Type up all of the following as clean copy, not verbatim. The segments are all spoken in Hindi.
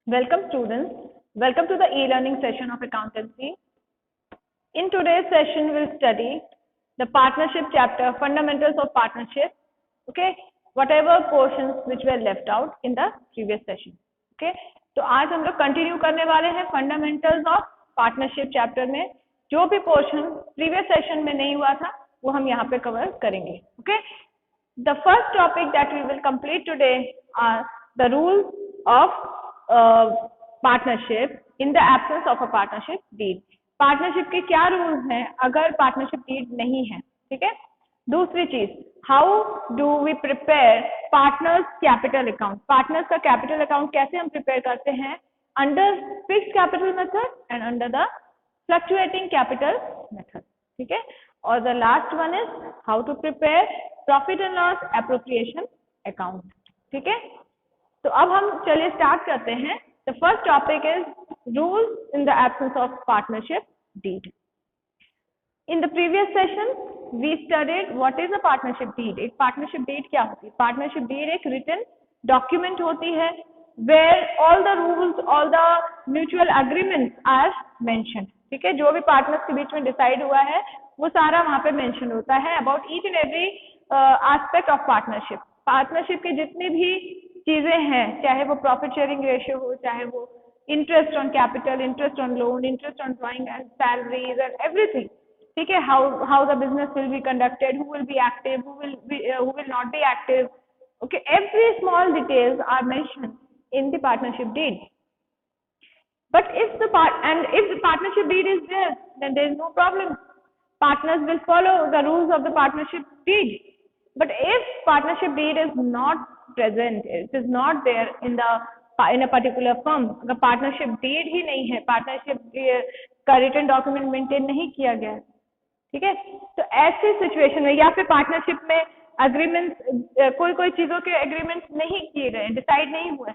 Welcome students. Welcome to the e-learning session of accountancy. In today's session, we'll study the partnership chapter, fundamentals of partnership. Okay, whatever portions which were left out in the previous session. Okay, तो आज हम लोग कंटिन्यू करने वाले हैं फंडामेंटल्स ऑफ पार्टनरशिप चैप्टर में. जो भी पोर्शन प्रीवियस सेशन में नहीं हुआ था वो हम यहाँ पे कवर करेंगे. Okay, the first topic that we will complete today are the rules of partnership in the absence of a partnership deed. Partnership के क्या रूल्स हैं अगर पार्टनरशिप डीड नहीं है. ठीक है. दूसरी चीज, how do we prepare partners capital account. Partners का कैपिटल अकाउंट कैसे हम प्रिपेयर करते हैं under fixed capital method and under the fluctuating capital method. ठीक है. और the last one is how to prepare profit and loss appropriation account. ठीक है. तो अब हम चलिए स्टार्ट करते हैं. The first topic is rules in the absence of partnership deed. In the previous session we studied what is a partnership deed. एक पार्टनरशिप डीड क्या होती है? पार्टनरशिप डीड एक रिटन डॉक्यूमेंट होती है where all the rules, all the mutual agreements are mentioned. ठीक है. जो भी पार्टनर्स के बीच में डिसाइड हुआ है वो सारा वहां पे मेंशन होता है about each and every aspect of partnership. Partnership के जितने भी चीजें हैं, चाहे वो प्रॉफिट शेयरिंग रेशियो हो, चाहे वो interest on capital, interest on loan, interest on drawing and salaries and everything. ठीक है. How the business will be conducted, who will be active, who will not be active. Okay, every small details are mentioned in the partnership deed. But if the partnership deed is there, then there is no problem. Partners will follow the rules of the partnership deed. But if partnership deed is not present, it is not there in a particular firm, अगर partnership deed ही नहीं है, partnership का written document maintain नहीं किया गया है, ठीक है, तो ऐसी सिचुएशन में या फिर पार्टनरशिप में अग्रीमेंट्स, कोई चीजों के एग्रीमेंट्स नहीं किए गए, डिसाइड नहीं हुए,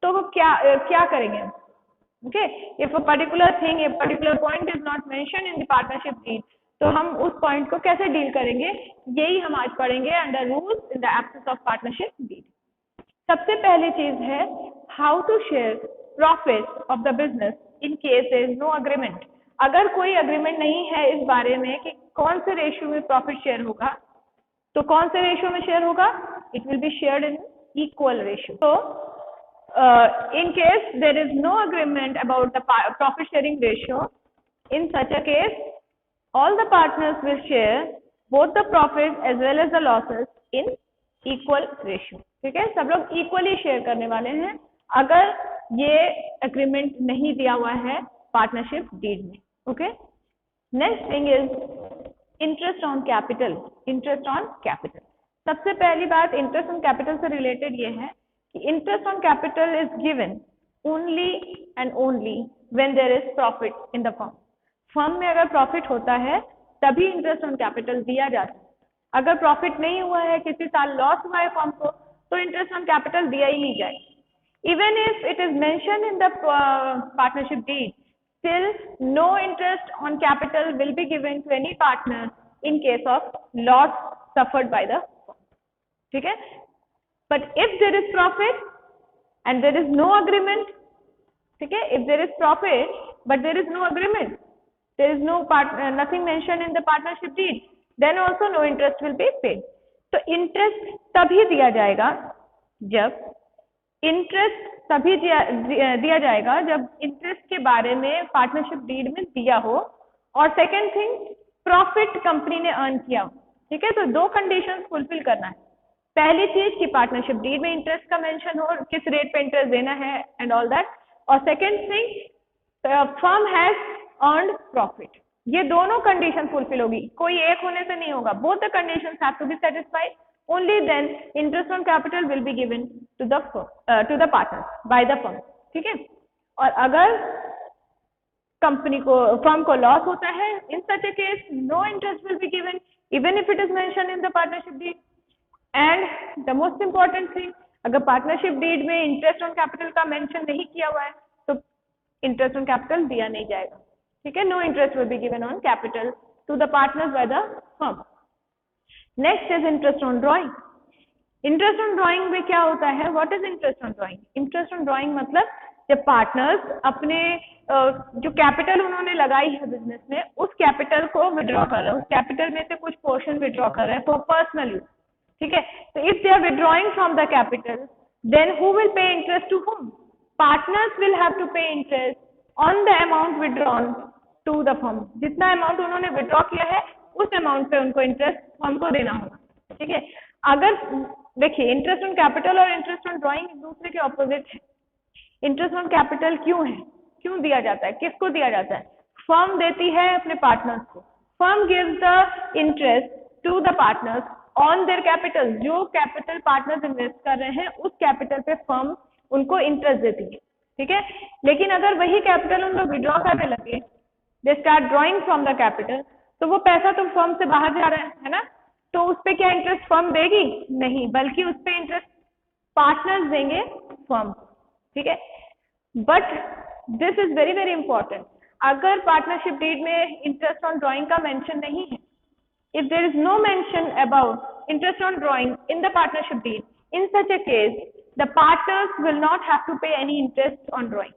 तो वो क्या करेंगे? Okay, if a particular thing, a particular point is not mentioned in the partnership deed, तो हम उस पॉइंट को कैसे डील करेंगे, यही हम आज पढ़ेंगे under rules in the absence of partnership deed. सबसे पहली चीज है how to share profit of the business in case there is no agreement. अगर कोई अग्रीमेंट नहीं है इस बारे में कि कौन से रेशियो में प्रॉफिट शेयर होगा, तो कौन से रेशियो में शेयर होगा? It will be shared in equal ratio. तो in case there is no agreement about the profit sharing ratio, in such a case all the partners will share both the profit as well as the losses in equal ratio. ठीक है. सब लोग इक्वली शेयर करने वाले हैं अगर ये एग्रीमेंट नहीं दिया हुआ है पार्टनरशिप डीड में. Okay. Next thing is interest on capital. Interest on capital, सबसे पहली बात इंटरेस्ट ऑन कैपिटल से रिलेटेड ये है interest on capital is given only and only when there is profit in the firm. Firm में अगर प्रॉफिट होता है तभी इंटरेस्ट ऑन कैपिटल दिया जाता है. अगर प्रॉफिट नहीं हुआ है, किसी साल लॉस हुआ है फर्म को, तो इंटरेस्ट ऑन कैपिटल दिया ही नहीं जाए. Even if it is mention in the partnership deed, still no interest on capital will be given to any partner in case of loss suffered by the firm. ठीक है. But if there is profit and there is no agreement, ठीक है, if there is profit but there is no agreement, there is nothing mentioned in the partnership deed, then also no interest will be paid. तो interest तभी दिया जाएगा जब interest के बारे में partnership deed में दिया हो, और second thing profit कंपनी ने earn किया हो. ठीक है. तो दो conditions fulfill करना है. पहली चीज कि पार्टनरशिप डीड में इंटरेस्ट का मेंशन हो, किस रेट पे इंटरेस्ट देना है एंड ऑल दैट. और second thing firm has earned profit. ये दोनों कंडीशन फुलफिल होगी, कोई एक होने से नहीं होगा. Both the conditions have to be satisfied, only then interest on capital will be given to the partner by the firm. ठीक है. और अगर फर्म को लॉस होता है, in such a case no interest will be given even if it is mention in the partnership deed. And the most important thing, अगर पार्टनरशिप डीड में इंटरेस्ट ऑन कैपिटल का मेंशन नहीं किया हुआ है तो इंटरेस्ट ऑन कैपिटल दिया नहीं जाएगा. ठीक है. No interest will be given on capital to the partners by the firm. Next is interest on drawing. Interest on drawing में क्या होता है? What is interest on drawing? Interest on drawing मतलब जब पार्टनर्स अपने जो कैपिटल उन्होंने लगाई है बिजनेस में, उस कैपिटल को विड्रॉ कर रहे हैं, उस कैपिटल में से कुछ पोर्शन विड्रॉ कर रहे हैं फॉर पर्सनल यूज, ठीक है। तो if they are withdrawing from the capital, then who will pay interest to whom? Partners will have to pay interest on the amount withdrawn to the firm. जितना अमाउंट उन्होंने विड्रॉ किया है उस अमाउंट पे उनको इंटरेस्ट फर्म को देना होगा, ठीक है। अगर देखिए, इंटरेस्ट ऑन कैपिटल और इंटरेस्ट ऑन ड्रॉइंग एक दूसरे के ऑपोजिट है। इंटरेस्ट ऑन कैपिटल क्यों है, क्यों दिया जाता है, किसको दिया जाता है? फर्म देती है अपने पार्टनर्स को। Firm gives the interest to the partners on their capital. जो कैपिटल पार्टनर्स इन्वेस्ट कर रहे हैं उस कैपिटल पे फर्म उनको इंटरेस्ट देती है, ठीक है। लेकिन अगर वही कैपिटल उन लोग विड्रॉ करने लगे, they start drawing from the capital, तो वो पैसा तो फर्म से बाहर जा रहा है ना, तो उस पे क्या इंटरेस्ट फर्म देगी? नहीं, बल्कि उस पे इंटरेस्ट पार्टनर्स देंगे फर्म, ठीक है। But this is very very important. अगर पार्टनरशिप डीड में इंटरेस्ट ऑन ड्रॉइंग का मेंशन नहीं है, if there is no mention about interest on drawing in the partnership deed, in such a case the partners will not have to pay any interest on drawing.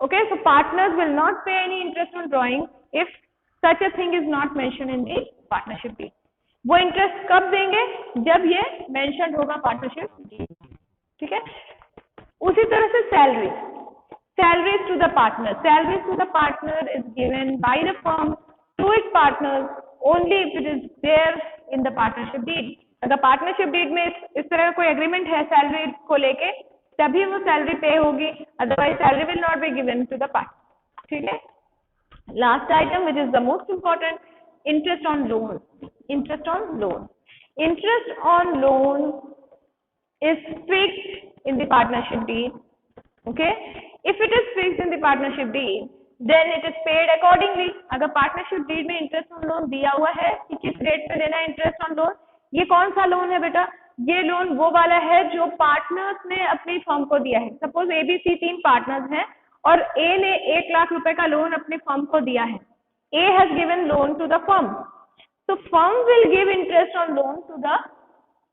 Okay, so partners will not pay any interest on drawing if such a thing is not mentioned in the partnership deed. वो इंटरेस्ट कब देंगे? जब ये मेंशन होगा पार्टनरशिप डीड, ठीक है। उसी तरह से salaries to the partner is given by the firm to its partners only if it is there in the partnership deed. अगर पार्टनरशिप डीड में इस तरह का कोई एग्रीमेंट है सैलरी को लेके, तभी वो सैलरी पे होगी, otherwise salary will not be given to the partner, ठीक है। Last item which is the most important, interest on loan. Interest on loan is fixed in the partnership deed. Okay, if it is fixed in the partnership deed, then it is paid accordingly. अगर पार्टनरशिप डीड में इंटरेस्ट ऑन लोन दिया हुआ है कि किस रेट पे देना है इंटरेस्ट ऑन लोन, ये कौन सा लोन है बेटा? ये लोन वो वाला है जो पार्टनर्स ने अपनी फर्म को दिया है। सपोज ABC 3 पार्टनर्स हैं और A ने 1 लाख रुपए का लोन अपनी फर्म को दिया है। A has given loan to the firm, so firm will give interest on loan to the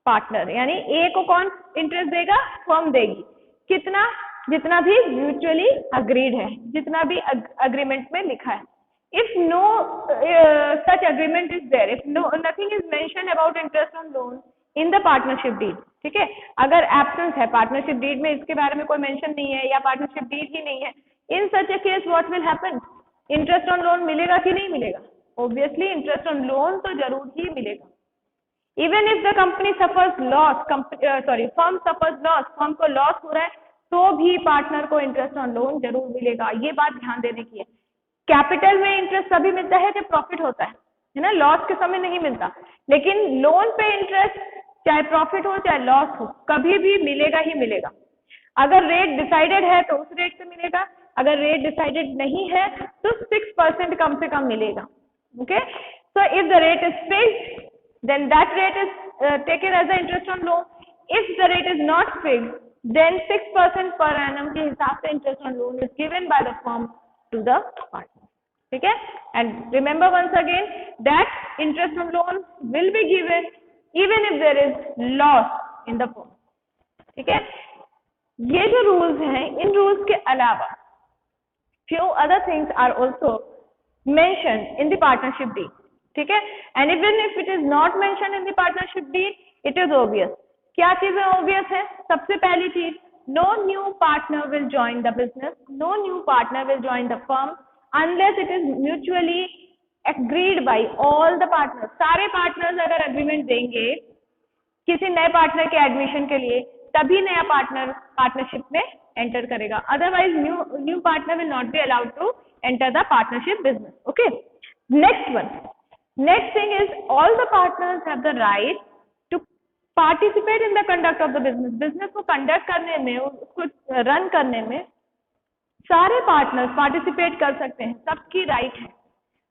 partner, यानी ए को कौन इंटरेस्ट देगा? फर्म देगी। कितना? जितना भी म्यूचुअली अग्रीड है, जितना भी अग्रीमेंट में लिखा है। If no such agreement is there, if nothing is mention about interest on loan in the partnership deed, ठीक है। अगर एब्सेंस है पार्टनरशिप डीड में, इसके बारे में कोई मेंशन नहीं है या पार्टनरशिप डीड ही नहीं है, in such a case what will happen? Interest on loan मिलेगा कि नहीं मिलेगा? ऑब्वियसली इंटरेस्ट ऑन लोन तो जरूर ही मिलेगा। Even if the company suffers loss, firm suffers loss, firm को लॉस हो रहा है, तो भी पार्टनर को इंटरेस्ट ऑन लोन जरूर मिलेगा। ये बात ध्यान देने की है। कैपिटल में इंटरेस्ट तभी मिलता है जब प्रॉफिट होता है ना, लॉस के समय नहीं मिलता। लेकिन लोन पे इंटरेस्ट चाहे प्रॉफिट हो चाहे लॉस हो, कभी भी मिलेगा ही मिलेगा। अगर रेट डिसाइडेड है तो उस रेट पे मिलेगा, अगर रेट डिसाइडेड नहीं है तो 6% कम से कम मिलेगा। Okay, so if the rate is fixed, then that rate is taken as the interest on loan. If the rate is not fixed, then 6% per annum के हिसाब से interest on loan is given by the firm to the partner, ठीक है। And remember once again that interest on loan will be given even if there is loss in the firm, ठीक है। ये जो rules हैं, इन rules के अलावा few other things are also mentioned in the partnership deed, ठीक है। And even if it is not mention in the partnership deed, it is obvious. क्या चीजें ऑब्वियस है? सबसे पहली चीज, no new partner will join the business, no new partner will join the firm unless it is mutually agreed by all the partners. सारे पार्टनर्स अगर एग्रीमेंट देंगे किसी नए पार्टनर के एडमिशन के लिए, तभी नया पार्टनर पार्टनरशिप में एंटर करेगा, otherwise new partner will not be allowed to enter the partnership business. Okay, next thing is all the partners have the right to participate in the conduct of the business. business को conduct करने में, उसको run करने में सारे पार्टनर्स पार्टिसिपेट कर सकते हैं, सबकी राइट है।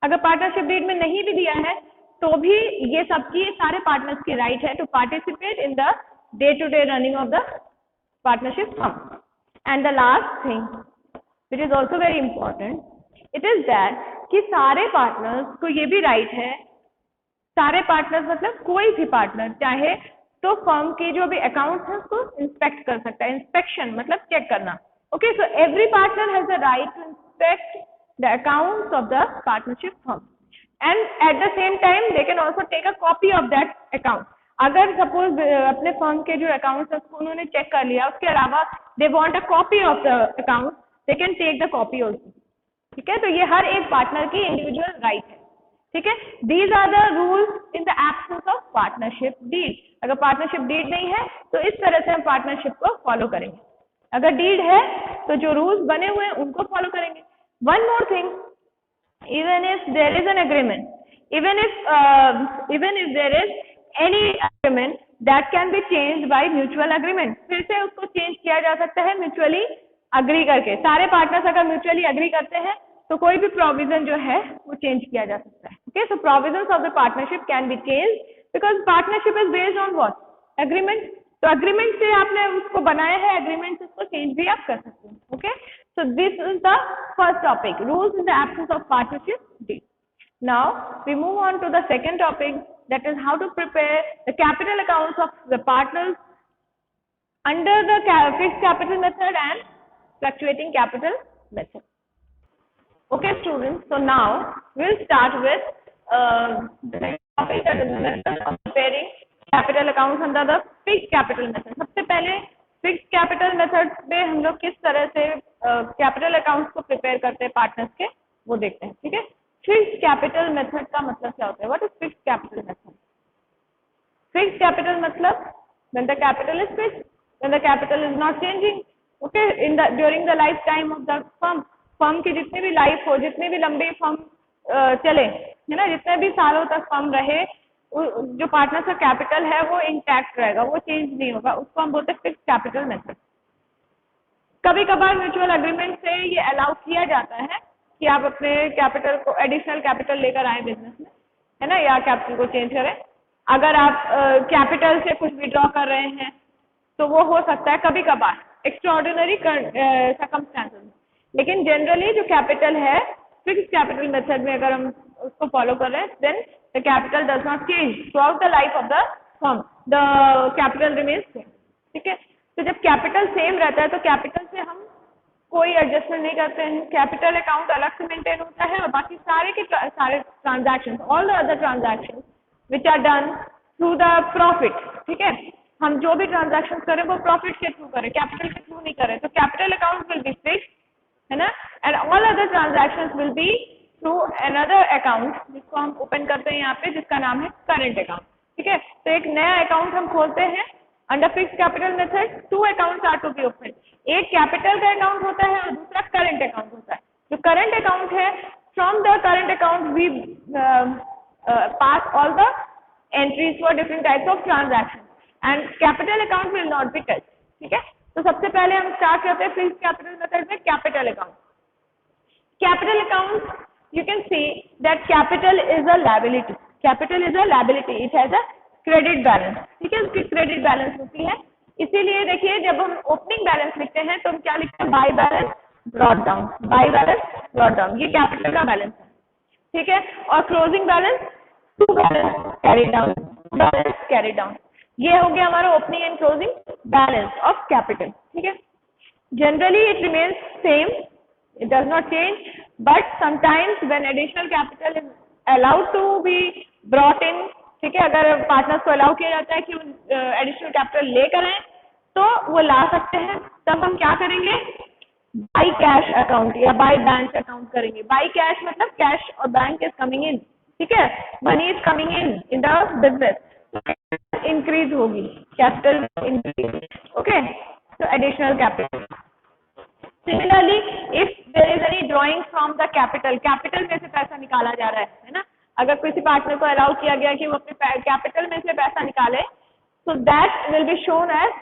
अगर पार्टनरशिप डीड में नहीं भी दिया है तो भी ये सबकी, सारे पार्टनर्स की राइट है to participate in the day to day running of the partnership firm. And the last thing which is also very important, it is that कि सारे पार्टनर्स को ये भी राइट है, सारे पार्टनर्स मतलब कोई भी पार्टनर चाहे तो फर्म के जो भी अकाउंट्स हैं उसको इंस्पेक्ट कर सकता है। इंस्पेक्शन मतलब चेक करना, Okay, so every partner has the right to inspect the accounts of the partnership firm, and at the same time they can also take a copy of that account. अगर सपोज अपने फर्म के जो अकाउंट्स है उसको उन्होंने चेक कर लिया, उसके अलावा they want a copy of the account, they can take the copy also. ठीक है, तो ये हर एक पार्टनर की इंडिविजुअल राइट है. ठीक है, these are the rules in the absence of partnership deed. अगर पार्टनरशिप डीड नहीं है तो इस तरह से हम पार्टनरशिप को फॉलो करेंगे. अगर डीड है तो जो रूल्स बने हुए हैं उनको फॉलो करेंगे. One more thing, even if there is an agreement, even if there is any agreement that can be changed by mutual agreement, फिर से उसको चेंज किया जा सकता है म्यूचुअली अग्री करके. सारे पार्टनर्स अगर म्यूचुअली अग्री करते हैं तो कोई भी प्रोविजन जो है वो चेंज किया जा सकता है. Okay, so provisions of the partnership can be change because partnership is based on what? Agreement. तो एग्रीमेंट से आपने उसको बनाया है, एग्रीमेंट से उसको चेंज भी आप कर सकते हैं. Okay, so this is the first topic, rules in the absence of partnership deed. Now we move on to the second topic, that is how to prepare the capital accounts of the partners under the fixed capital method and fluctuating capital method. Okay students, so now we'll start with the next topic, that is the method of preparing capital accounts under the fixed capital method. सबसे पहले फिक्स कैपिटल मेथड में हम लोग किस तरह से कैपिटल अकाउंट्स को प्रिपेयर करते हैं पार्टनर्स के, वो देखते हैं. ठीक है, फिक्स कैपिटल मेथड का मतलब क्या होता है? What is fix capital method? Fix capital मतलब when the capital is fixed, when the capital is not changing. Okay, in the during the life time of the firm, firm की जितनी भी लाइफ हो, जितनी भी लंबी फर्म चले, है ना, जितने भी सालों तक फर्म रहे, जो पार्टनर का कैपिटल है वो इंटैक्ट रहेगा, वो चेंज नहीं होगा. उसको हम बोलते हैं फिक्स कैपिटल मेथड. कभी कभार म्यूचुअल अग्रीमेंट से ये अलाउ किया जाता है कि आप अपने कैपिटल को एडिशनल कैपिटल लेकर आए बिजनेस में, है ना, या कैपिटल को चेंज करें. अगर आप कैपिटल से कुछ विड्रॉ कर रहे हैं तो वो हो सकता है कभी कभार एक्स्ट्राऑर्डिनरी सर्कमस्टेंसेस में. लेकिन जनरली जो कैपिटल है फिक्स कैपिटल मेथड में अगर हम उसको फॉलो कर रहे हैं, then the capital does not change throughout the life of the firm, the capital remains same. ठीक है, तो जब कैपिटल सेम रहता है तो कैपिटल से हम कोई एडजस्टमेंट नहीं करते हैं. कैपिटल अकाउंट अलग से मेंटेन होता है और बाकी सारे के सारे transactions, all the other transactions which are done through the profit. ठीक है, हम जो भी ट्रांजैक्शन करें वो प्रॉफिट के थ्रू करें, कैपिटल के थ्रू नहीं करें. तो capital account will be fixed, है ना, and all other transactions will be through another account जिसको हम ओपन करते हैं यहाँ पे, जिसका नाम है करंट अकाउंट. ठीक है, तो एक नया अकाउंट हम खोलते हैं under fix capital method. 2 accounts are to be open. एक कैपिटल का अकाउंट होता है और दूसरा करंट अकाउंट होता है. जो करंट अकाउंट है, from the current account we pass all the entries for different types of transaction and capital account will not be touch. ठीक है, तो सबसे पहले हम स्टार्ट करते हैं फिक्स कैपिटल मेथड में capital account. Capital account, you can see that capital is a liability. Capital is a liability. It has a credit balance. ठीक है, उसकी क्रेडिट बैलेंस होती है. इसीलिए देखिए जब हम ओपनिंग बैलेंस लिखते हैं तो हम क्या लिखते हैं? By balance brought down, by balance brought down. ये कैपिटल का बैलेंस है. ठीक है, और closing balance to balance carry down, balance carry down. ये हो गया हमारा opening and closing balance of capital. ठीक है, generally it remains same, it does not change, but sometimes when additional capital is allowed to be brought in, ठीक है, अगर पार्टनर्स को अलाउ किया जाता है कि एडिशनल कैपिटल लेकर आए तो वो ला सकते हैं. तब हम क्या करेंगे? बाय कैश अकाउंट या बाय बैंक अकाउंट करेंगे. बाय कैश मतलब कैश और बैंक इज कमिंग इन. ठीक है, money is coming in the business, increase होगी कैपिटल इंक्रीज. ओके, तो additional capital. Similarly, if there is any drawing from the capital, capital में से पैसा निकाला जा रहा है ना, अगर किसी पार्टनर को अलाउ किया गया कि वो अपने कैपिटल में से पैसा निकाले, so that will be shown as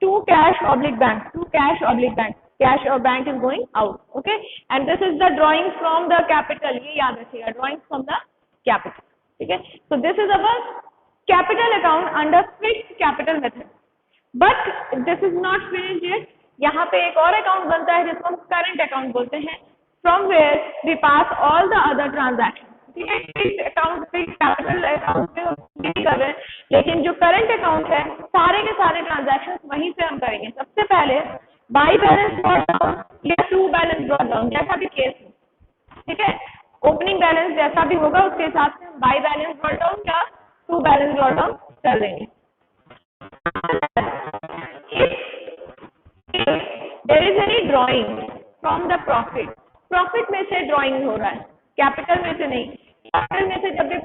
to cash oblique bank, to cash oblique bank. Cash or bank is going out. Okay, and this is the drawing from the capital. ये याद रखिएगा, drawing from the capital. ठीक है, so this is our capital account under fixed capital method. But this is not finished yet. यहाँ पे एक और अकाउंट बनता है जिसको हम करंट अकाउंट बोलते हैं, from where we pass all the other transaction. ठीक है, fix account fix capital account में कर रहे हैं, लेकिन जो करंट अकाउंट है सारे के सारे ट्रांजैक्शन वहीं से हम करेंगे. सबसे पहले बाई बैलेंस ब्रॉट डाउन या टू बैलेंस ब्रॉट डाउन, जैसा भी केस हो, ठीक है। ओपनिंग बैलेंस जैसा भी होगा उसके हिसाब से हम बाई बैलेंस ब्रॉट डाउन या टू बैलेंस ब्रॉट डाउन कर देंगे। There is any drawing from the profit, profit में से ड्रॉइंग हो रहा है, कैपिटल में से नहीं। कैपिटल में से जब भी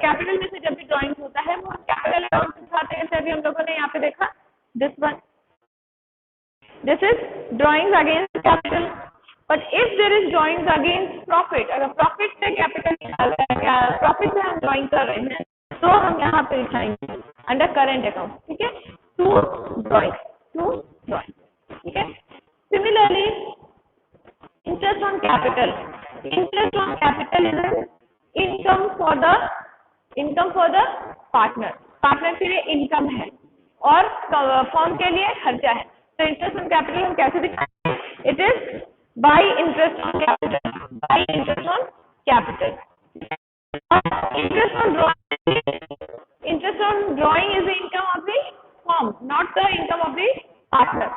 कैपिटल में से जब भी ड्रॉइंग होता है वो कैपिटल अकाउंट के साथ, जैसे अभी हम लोगों ने यहाँ पे देखा this one, this is drawing against capital. But if there is drawing against profit, अगर प्रॉफिट से कैपिटल निकालना है, प्रॉफिट से हम ड्रॉइंग कर रहे हैं, तो हम यहाँ पे लिखाएंगे अंडर करंट अकाउंट, ठीक है, टू ड्रॉइंग, ठीक है। Similarly interest on capital, interest on capital is income for the partner, partner के लिए इनकम है और फर्म के लिए खर्चा है। तो इंटरेस्ट ऑन कैपिटल हम कैसे दिखाएंगे? It is by interest on capital, by interest on capital. Interest on drawing is the income of the firm, not the income of the partner.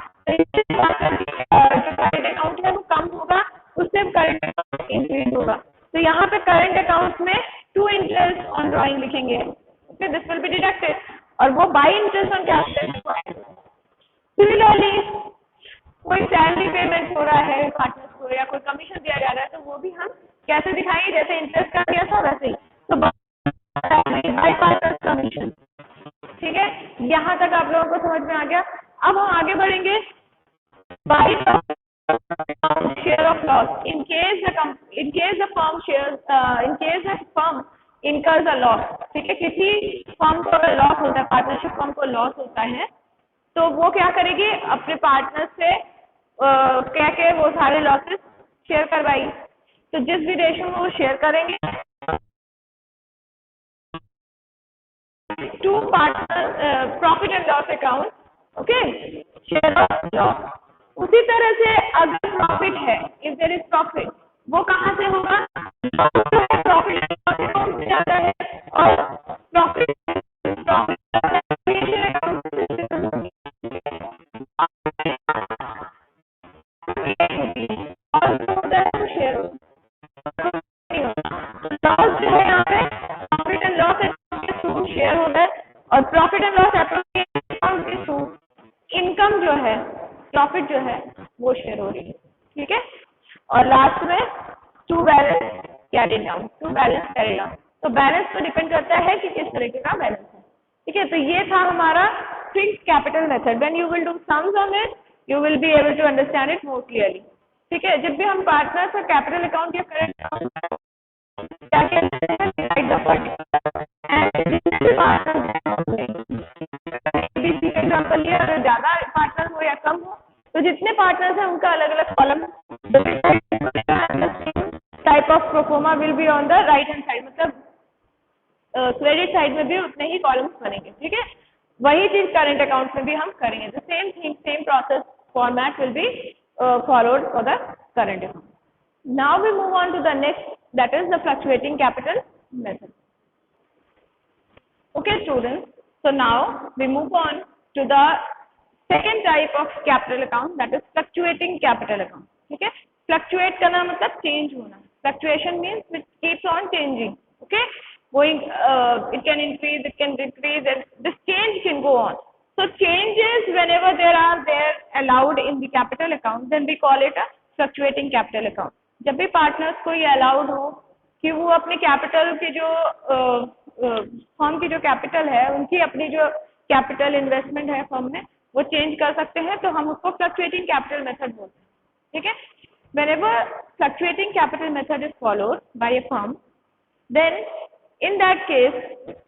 Current account है वो कम होगा, उससे करंट अकाउंट इंक्रीज होगा। तो यहाँ पे करंट अकाउंट में टू इंटरेस्ट ऑन ड्रॉइंग लिखेंगे, okay, this will be deducted, और वो by interest on capital. Similarly कोई सैलरी पेमेंट हो रहा है पार्टनर्स को या कोई कमीशन दिया जा रहा है, तो वो भी हम कैसे दिखाएंगे? जैसे इंटरेस्ट का किया था वैसे ही, तो बाई पार्टनर्स कमीशन, ठीक है। यहाँ तक आप लोगों को समझ में आ गया। अब हम आगे बढ़ेंगे by share of loss in case the firm incurs a loss, ठीक है। किसी फर्म को अगर लॉस होता है, पार्टनरशिप फर्म को लॉस होता है, तो वो क्या करेगी? अपने पार्टनर से क्या के वो सारे लॉसेस शेयर करवाई। तो जिस भी रेशो में वो शेयर करेंगे, to partner profit and loss account, okay, share of loss. उसी तरह से अगर प्रॉफिट है, इफ देयर इज प्रॉफिट, वो कहाँ से होगा? प्रॉफिट एंड लॉस अकाउंट से जाता है, और प्रॉफिट शेयर होता है, और प्रॉफिट एंड लॉस अकाउंट के थ्रू इनकम जो है, प्रॉफिट जो है वो शेयर हो रही है, ठीक है। और लास्ट में to balance carried down, to balance carried down. तो बैलेंस तो डिपेंड करता है कि किस तरीके का बैलेंस है, ठीक है। तो ये था हमारा fixed capital method. When you will do sums on it, you will be able to understand it more clearly, ठीक है। जब भी हम पार्टनर्स और कैपिटल अकाउंट या करंट अकाउंट क्या कहते हैं, एग्जाम्पल लिया, अगर ज्यादा पार्टनर हो या कम हो, तो जितने पार्टनर्स हैं उनका अलग अलग column, type of proforma will be on the right hand side, मतलब क्रेडिट साइड में भी उतने ही कॉलम्स बनेंगे, ठीक है। वही चीज करंट अकाउंट में भी हम करेंगे। The same thing, same process format will be followed for the current account. Now we move on to the next, that is the fluctuating capital method. Okay students, so now we move on to the second type of capital account, that is fluctuating capital account. ठीक है, fluctuate करना मतलब change होना, fluctuation means it keeps on changing, okay, going it can increase, it can decrease, and this change can go on. So changes whenever there allowed in the capital account, then we call it a fluctuating capital account. जब भी पार्टनर्स को ये अलाउड हो कि वो अपने कैपिटल के जो फर्म की जो कैपिटल है, उनकी अपनी जो कैपिटल इन्वेस्टमेंट है फर्म में, वो चेंज कर सकते हैं, तो हम उसको फ्लक्चुएटिंग कैपिटल मेथड बोलते हैं, ठीक है। Whenever fluctuating capital method is followed by a firm, then in that case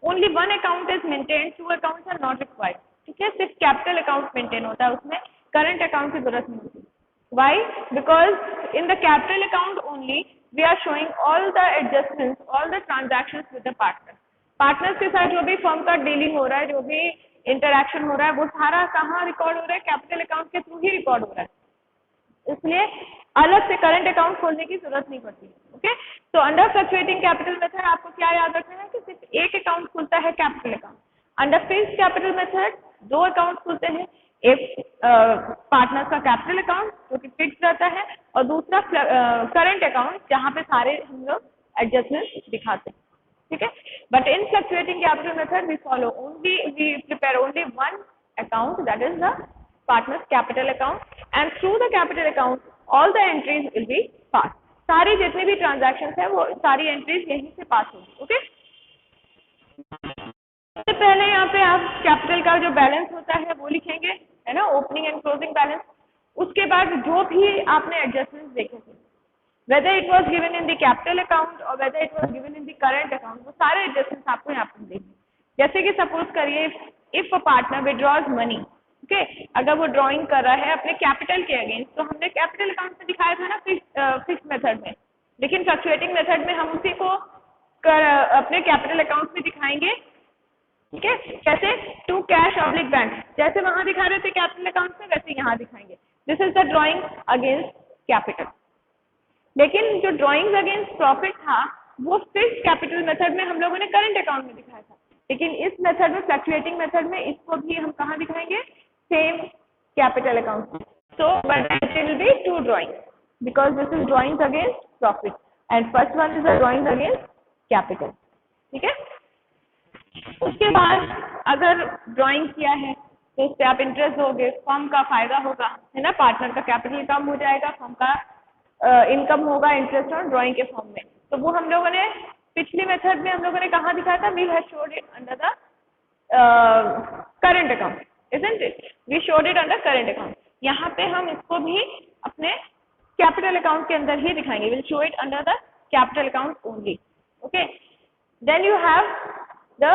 only one account is maintained, two accounts are not required, ठीक है। सिर्फ कैपिटल अकाउंट मेंटेन होता है, उसमें करंट अकाउंट की जरूरत नहीं होती। Why? Because in the capital account only we are showing all the adjustments, all the transactions with the partner. Partners के साथ जो भी फर्म का डीलिंग हो रहा है, जो भी इंटरैक्शन हो रहा है, वो सारा कहाँ रिकॉर्ड हो रहा है? कैपिटल अकाउंट के थ्रू ही रिकॉर्ड हो रहा है, इसलिए अलग से करंट अकाउंट खोलने की जरूरत नहीं पड़ती, ओके। तो अंडर फ्लक्चुएटिंग कैपिटल मेथड आपको क्या याद रखना है कि सिर्फ एक अकाउंट खुलता है capital account. Under fixed capital method दो अकाउंट खुलते हैं, एक पार्टनर्स का कैपिटल अकाउंट जो कि फिक्स रहता है, और दूसरा करंट अकाउंट जहाँ पे सारे हम लोग एडजस्टमेंट दिखाते हैं, ठीक है। But in fluctuating capital method we prepare only one account, that is the partner's capital account, and through the capital account all the entries will be passed. सारी जितनी भी ट्रांजैक्शंस है वो सारी एंट्रीज यहीं से पास होगी, ओके। सबसे पहले यहाँ पे आप कैपिटल का जो बैलेंस होता है वो लिखेंगे, है ना, ओपनिंग एंड क्लोजिंग बैलेंस। उसके बाद जो भी आपने एडजस्टमेंट्स देखे थे, whether it was given in the capital account or whether it was given in the current account, वो सारे एडजस्टमेंट्स आपको यहाँ पर देखेंगे। जैसे कि सपोज करिए if a partner withdraws money, okay, अगर वो ड्रॉइंग कर रहा है अपने कैपिटल के अगेंस्ट, तो हमने कैपिटल अकाउंट में दिखाया था ना फिक्स मेथड में, लेकिन फ्लक्चुएटिंग मेथड में हम उसी को अपने कैपिटल अकाउंट में दिखाएंगे, ठीक है। कैसे? टू कैश ऑब्लिक बैंक, जैसे वहां दिखा रहे थे कैपिटल अकाउंट में वैसे यहाँ दिखाएंगे। This is the drawing against capital. लेकिन जो ड्रॉइंग अगेंस्ट प्रॉफिट था वो फिक्स कैपिटल मेथड में हम लोगों ने करंट अकाउंट में दिखाया था, लेकिन इस मेथड में फ्लक्चुएटिंग मेथड में इसको भी हम कहाँ दिखाएंगे? Same capital account. So but it will be to drawing because this is drawing against profit and first one is a drawing against capital, ठीक है। उसके बाद अगर ड्रॉइंग किया है तो उससे आप इंटरेस्ट दोगे, फर्म का फायदा होगा, है ना, पार्टनर का कैपिटल कम हो जाएगा, फर्म का इनकम होगा इंटरेस्ट ऑन ड्रॉइंग के फॉर्म में। तो वो हम लोगों ने पिछली मेथड में हम लोगों ने कहाँ दिखाया था? We have shown it under the current account, isn't it? We showed it under current account. यहाँ पे हम इसको भी अपने कैपिटल अकाउंट के अंदर ही दिखाएंगे, will show it under the capital account only, okay. Then you have the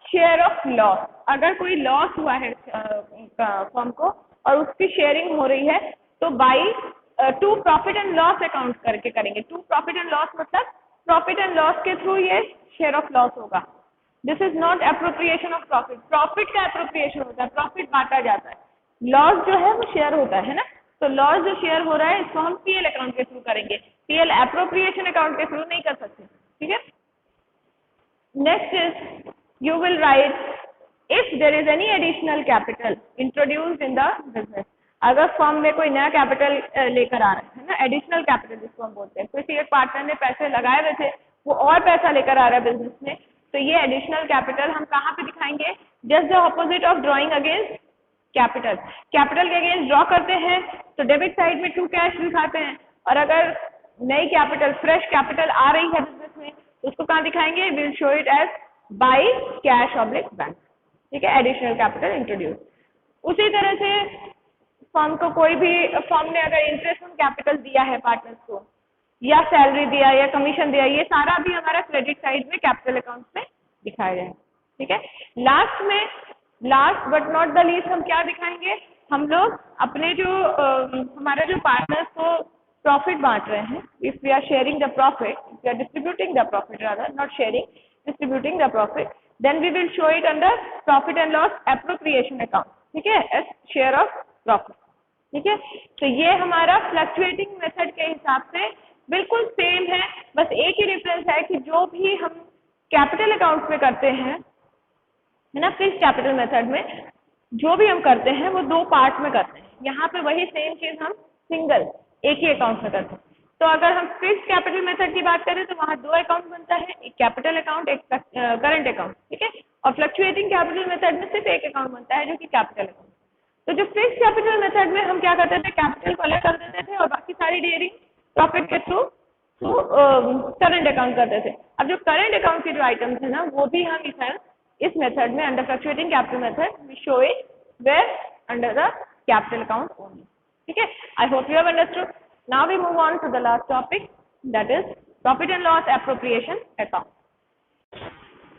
share of loss. अगर कोई लॉस हुआ है फर्म को और उसकी शेयरिंग हो रही है तो by two profit and loss account करके करेंगे। टू प्रॉफिट एंड लॉस मतलब प्रॉफिट एंड लॉस के थ्रू ये शेयर ऑफ लॉस होगा। This is not appropriation of profit. Profit का एप्रोप्रिएशन होता है, प्रॉफिट बांटा जाता है, लॉस जो है वो शेयर होता है ना। तो लॉस जो शेयर हो रहा है इसको हम पीएल अकाउंट के थ्रू करेंगे, पीएल एप्रोप्रिएशन अकाउंट के थ्रू नहीं कर सकते, ठीक है। Next is you will write if there is any additional capital introduced in the business. अगर फर्म में कोई नया कैपिटल लेकर आ रहा है ना, एडिशनल कैपिटल जिसको हम बोलते हैं, किसी एक पार्टनर ने पैसे लगाए हुए थे वो और पैसा लेकर आ रहा है बिजनेस में, तो ये एडिशनल कैपिटल हम कहाँ पे दिखाएंगे? Just the opposite of drawing against capital. Capital के अगेंस्ट ड्रॉ करते हैं तो डेबिट साइड में टू कैश दिखाते हैं, और अगर नई कैपिटल फ्रेश कैपिटल आ रही है बिजनेस में तो उसको कहाँ दिखाएंगे? Will show it as by cash oblique bank, ठीक है, एडिशनल कैपिटल इंट्रोड्यूस। उसी तरह से फर्म को कोई भी फर्म ने अगर इंटरेस्ट ऑन कैपिटल दिया है पार्टनर्स को, या सैलरी दिया या कमीशन दिया, ये सारा भी हमारा क्रेडिट साइड में कैपिटल अकाउंट में दिखाया जाए, ठीक है। लास्ट में, last but not the least, हम क्या दिखाएंगे? हम लोग अपने जो हमारे जो पार्टनर्स को प्रॉफिट बांट रहे हैं, if we are sharing the profit, we are distributing the profit rather, not sharing, distributing the profit, then we will show it under profit and loss appropriation account, ठीक है, एज शेयर ऑफ प्रॉफिट, ठीक है। तो ये हमारा फ्लक्चुएटिंग मेथड के हिसाब से बिल्कुल सेम है, बस एक ही डिफरेंस है कि जो भी हम कैपिटल अकाउंट में करते हैं, है ना, फिक्स कैपिटल मेथड में जो भी हम करते हैं वो दो पार्ट में करते हैं। यहाँ पे वही सेम चीज हम सिंगल एक ही अकाउंट में करते हैं। तो अगर हम फिक्स कैपिटल मेथड की बात करें तो वहाँ दो अकाउंट बनता है, एक कैपिटल अकाउंट, एक करंट अकाउंट, ठीक है। और फ्लक्चुएटिंग कैपिटल मेथड में सिर्फ एक अकाउंट बनता है जो कि कैपिटल अकाउंट। तो जो फिक्स कैपिटल मेथड में हम क्या करते थे? कैपिटल को अलग कर देते थे और बाकी सारी डियरिंग प्रॉफिट के थ्रू करंट अकाउंट करते थे। अब जो करंट अकाउंट के जो आइटम्स है ना वो भी हम इस मेथड में under fluctuating capital method we show it where under the capital account only, ठीक है। I hope you have understood. Now we move on to the last topic, that is profit and loss appropriation account.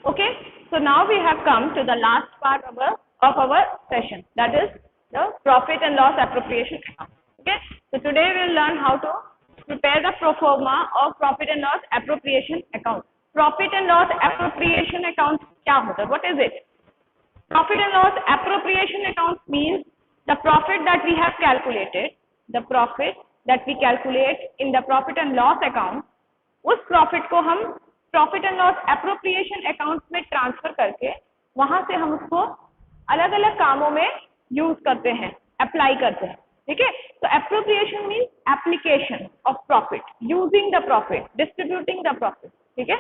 Okay, so now we have come to the last part of our session, that is the profit and loss appropriation account. Okay, so today we will learn how to prepare the pro forma of profit and loss appropriation account. Profit and loss appropriation account क्या होता है? What is it? Profit and loss appropriation account means the profit that we have calculated, the profit that we calculate in the profit and loss account, उस profit को हम profit and loss appropriation account में ट्रांसफर करके वहां से हम उसको अलग अलग कामों में यूज करते हैं, अप्लाई करते हैं, ठीक है। तो appropriation mean application of profit, using the profit, distributing the profit, ठीक है।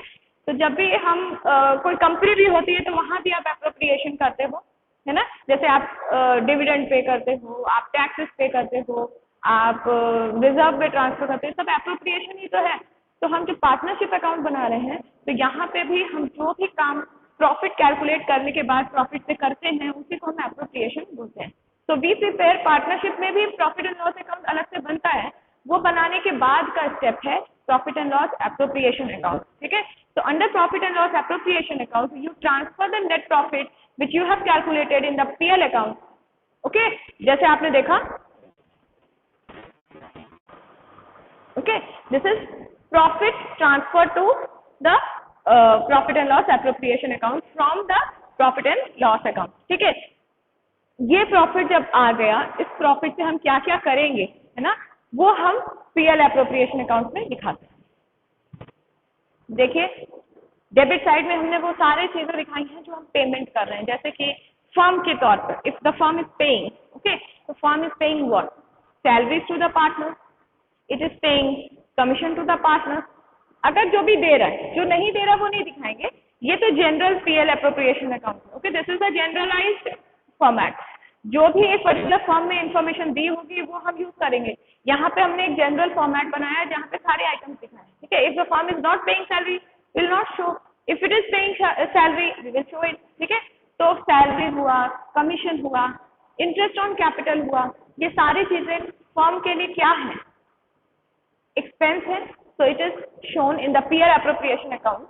तो जब भी हम कोई कंपनी भी होती है तो वहां भी आप एप्रोप्रिएशन करते हो, है ना। जैसे आप डिविडेंड पे करते हो, आप टैक्सेस पे करते हो, आप रिजर्व में ट्रांसफर करते हैं, सब एप्रोप्रिएशन ही तो है। तो हम जो पार्टनरशिप अकाउंट बना रहे हैं तो यहाँ पे भी हम जो भी काम प्रॉफिट कैलकुलेट करने के बाद प्रॉफिट से करते हैं उसी को हम एप्रोप्रिएशन बोलते हैं। तो वी प्रिपेयर, पार्टनरशिप में भी प्रॉफिट एंड लॉस अकाउंट अलग से बनता है, वो बनाने के बाद का स्टेप है profit and loss appropriation account, ठीक है। तो under profit and loss appropriation account you transfer the net profit which you have calculated in the PL account, okay. जैसे आपने देखा, okay, this is profit transfer to the profit and loss appropriation account from the profit and loss account, ठीक है। ये प्रॉफिट जब आ गया, इस प्रॉफिट से हम क्या क्या करेंगे, है ना, वो हम पीएल एप्रोप्रिएशन अकाउंट में दिखाते हैं। देखिए डेबिट साइड में हमने वो सारे चीजें दिखाई हैं जो हम पेमेंट कर रहे हैं, जैसे कि फर्म के तौर पर if the firm is paying, okay, तो firm is paying what, salaries to the partner, it is paying commission to the partner. अगर जो भी दे रहा है, जो नहीं दे रहा वो नहीं दिखाएंगे, ये तो general PL appropriation account, okay, this is a generalised format. जो भी एक पर्टिकुलर फॉर्म में इंफॉर्मेशन दी होगी वो हम यूज करेंगे। यहाँ पे हमने एक जनरल फॉर्मेट बनाया है जहाँ पे सारे आइटम्स दिखाए, ठीक है। If the firm is not paying salary will not show, if it is paying salary we will show it, ठीक है। तो सैलरी हुआ, कमीशन हुआ, इंटरेस्ट ऑन कैपिटल हुआ, ये सारी चीजें फर्म के लिए क्या है, एक्सपेंस है, so it is shown in the peer appropriation account,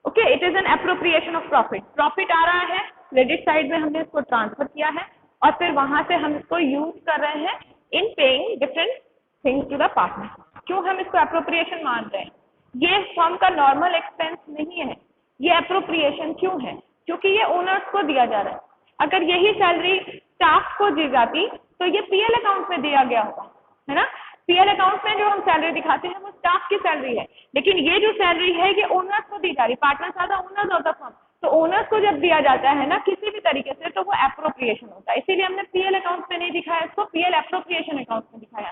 okay, it is an appropriation of profit, profit आ रहा है, क्रेडिट साइड में हमने इसको ट्रांसफर किया है और फिर वहां से हम इसको यूज कर रहे हैं in paying different things to the partner. क्यों हम इसको एप्रोप्रिएशन मान रहे हैं, ये फर्म का नॉर्मल एक्सपेंस नहीं है, ये एप्रोप्रिएशन क्यों है, क्योंकि ये ओनर्स को दिया जा रहा है। अगर यही सैलरी स्टाफ को दी जाती तो ये पीएल अकाउंट में दिया गया होगा, है ना। पीएल अकाउंट में जो हम सैलरी दिखाते हैं वो स्टाफ की सैलरी है, लेकिन ये जो सैलरी है ये ओनर्स को दी जा रही, partners are the owners of the firm. तो ओनर्स को जब दिया जाता है ना किसी भी तरीके से तो वो एप्रोप्रिएशन होता है, इसीलिए हमने पीएल अकाउंट में नहीं दिखाया, इसको पीएल एप्रोप्रिएशन अकाउंट में दिखाया,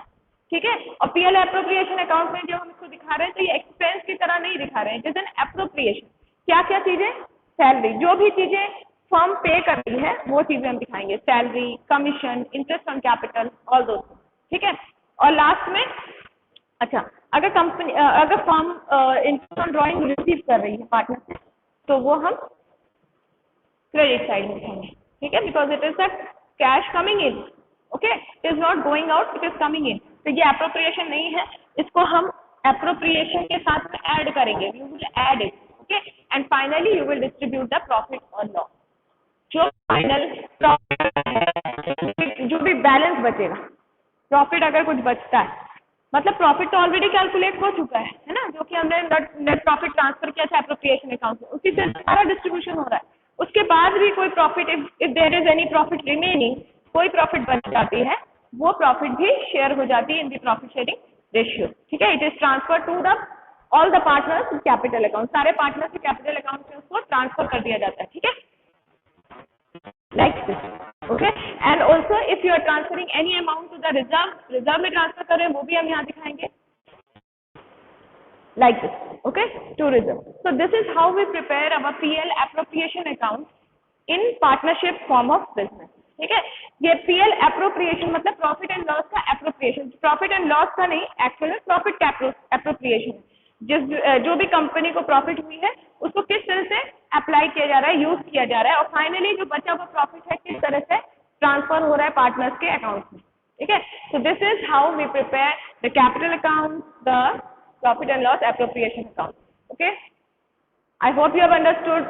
ठीक है। और पीएल एप्रोप्रिएशन अकाउंट में जब हम इसको दिखा रहे हैं तो ये एक्सपेंस की तरह नहीं दिखा रहे हैं, इट इज एन एप्रोप्रिएशन। क्या क्या चीजें, सैलरी, जो भी चीजें फर्म पे कर रही है वो चीजें हम दिखाएंगे, salary, commission, interest on capital, all those, ठीक है। और लास्ट में, अच्छा, अगर कंपनी, अगर firm interest on drawing receive कर रही है पार्टनर से तो वो हम क्रेडिट साइड में दिखाएंगे, ठीक है, because it is the cash coming in, okay, it is not going out, it is coming in. तो ये एप्रोप्रिएशन नहीं है, इसको हम एप्रोप्रिएशन के साथ में ऐड करेंगे, you will add it, okay, and finally you will distribute the profit और लॉस। जो फाइनल प्रॉफिट, जो भी बैलेंस बचेगा, प्रॉफिट अगर कुछ बचता है, मतलब प्रॉफिट तो ऑलरेडी कैलकुलेट हो चुका है ना, जो कि हमने नेट प्रॉफिट ट्रांसफर किया था एप्रोप्रिएशन अकाउंट में, उसी से सारा डिस्ट्रीब्यूशन हो रहा है। उसके बाद भी कोई profit, if there is any profit remaining, कोई प्रॉफिट बच जाती है, वो प्रॉफिट भी शेयर हो जाती है in the profit sharing ratio, ठीक है। It is transfer to the all the partners capital account, सारे पार्टनर्स के कैपिटल अकाउंट में उसको ट्रांसफर कर दिया जाता है, ठीक है, like this, okay। and also if you are transferring any amount to the reserve में ट्रांसफर कर रहे हैं वो भी हम यहाँ दिखाएंगे, like this, okay, to reserve। so this is how we prepare our PL appropriation account in partnership form of business, ठीक है। ये PL appropriation मतलब प्रॉफिट एंड लॉस का एप्रोप्रिएशन, प्रॉफिट एंड लॉस का नहीं, एक्चुअल में प्रॉफिट का एप्रोप्रिएशन, जो भी कंपनी को प्रॉफिट हुई है उसको किस तरह से अप्लाई किया जा रहा है, यूज किया जा रहा है, और फाइनली जो बचा हुआ प्रॉफिट है किस तरह से ट्रांसफर हो रहा है पार्टनर्स के अकाउंट में, ठीक है। So this is how we prepare the capital account, the profit and loss appropriation account, okay. I hope you have understood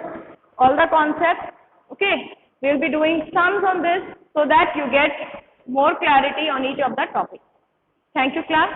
all the concept, okay. We will be doing sums on this so that you get more clarity on each of the topic. Thank you, class.